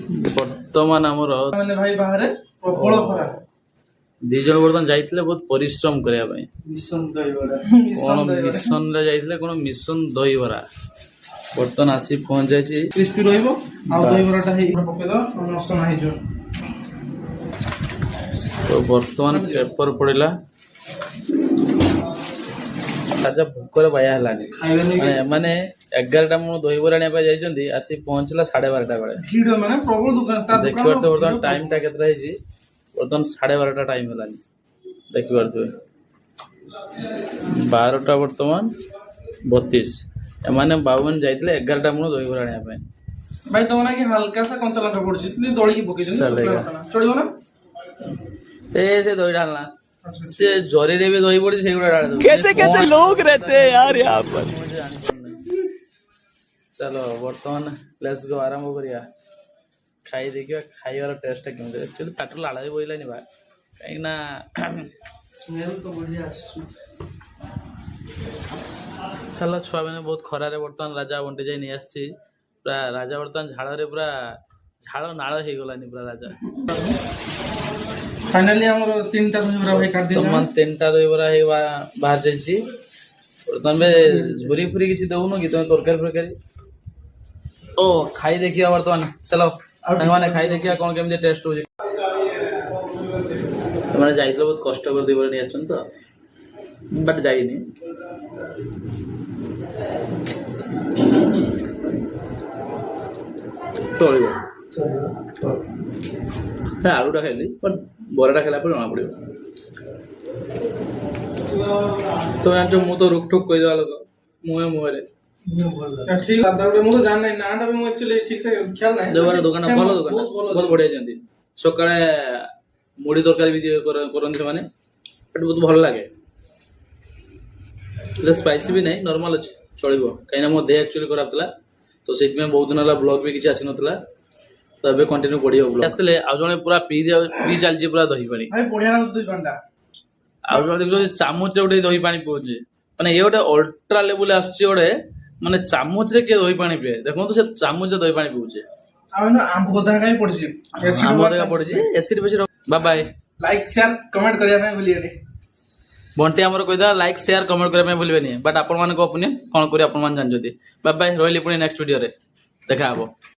बर्तमान आमर मैंने भाई बाहर प्रबल खरा दी जन बर्तमान जाइथिले बहुत परिश्रम करिया पई मिशन दहीबड़ा कोन मिशन रे जाइथिले कोन मिशन दही बरा बर्तमान आसी पहुंच जायछि क्रिस्पी रहइबो आ दहीबड़ाटा हे पके दो मस्त नाही जो तो बर्तमान पेपर पड़िला राजा भूकर बाया हलानी माने 11टा मु दही बरा आनिया पई जाइछंती आसी पहुंचला 12:30 बेले भीड़ माने प्रबल दुकान स्था देखि परते बर्तमान टाइम टा केतरा हिची बर्तमान 12:30 टाइम हलानी देखि परते 12टा बर्तमान 32 एमाने बाबून जाइतले 11टा मु दही बरा आनिया पई भाई तो ना कि हल्का सा कंचा लंका पड़छि इतनी दौड़ी की पके चलिबो ना ए से दही डालना से जोरी रे भी दही पड़ी से गुड़ा डाल दो कैसे कैसे लोग रहते हैं यार यहाँ पर। चलो वर्तमान लेट्स गो आरंभ करिया खाई देखिया खाइबार टेस्ट केमते एक्चुअली पेट लाला बोइलानी बा काई ना स्मेल तो बढ़िया आसु चलो छुआ मैंने बहुत खरारे वर्तमान राजा बंटी जाई नहीं आसी पूरा राजा वर्तमान झाड़ रे पूरा झाड़ नाळ हे गलानी पूरा राजा फाइनली हमरो तीनटा दहीबड़ा भाई काट दिया तमन तीनटा दहीबड़ा हे बाहर जाइछि वर्तमान में झुरी फुरी किछि दउनो कि तुम तरकारी प्रकारी ओ खाई देखिया वर्तमान चलो संग माने खाई देखिया कोन केमते टेस्ट हो जे तमने जाइतलो बहुत कष्ट कर दहीबड़ा नि आछन तो बट जाइनी चलिबो आलूटा खाइली पर बराटा खाला पर जना पड़ो तो जान मु तो रुक ठुक कहि देवा लोग मुहे मुहे रे ठीक दादा मु तो जान नहीं नाटा भी मु एक्चुअली ठीक से ख्याल नहीं देवार दुकान भलो दुकान बहुत बढ़िया जंती सकाळे मुड़ी तरकारी भी करन माने बट बहुत भल लागे ले स्पाइसी भी नहीं नॉर्मल अछि चलिबो काइना मो दे एक्चुअली खराब थला तो सेट में बहुत दिन वाला ब्लॉग भी किछि आसी नथला तो अबे कंटिन्यू बढ़िया ब्लॉग आस्तले आ जने पूरा पी चलछि पूरा दही पानी भाई बढ़िया ना दही पांडा आ जने देखो चामच रे उठे दही पानी पिउजे माने ये गोटे अल्ट्रा लेवल आछछि गोटे माने चामच रे के दही पानी पिए देखो तो से चामच रे दही पानी पिउजे आ ना आंब गोदा काई पड़छि आंब गोदा पड़छि एसिड बेसी bye bye like share comment करिया ପାଇଁ भूलिए बंटी हमर कहिदा लाइक शेयर कमेंट करिया ପାଇଁ भूलिबेनी बट आपण मान को ओपिनियन कोन करी आपण मान जान जदी बाय बाय रोइली पुनी नेक्स्ट वीडियो रे देखा हबो।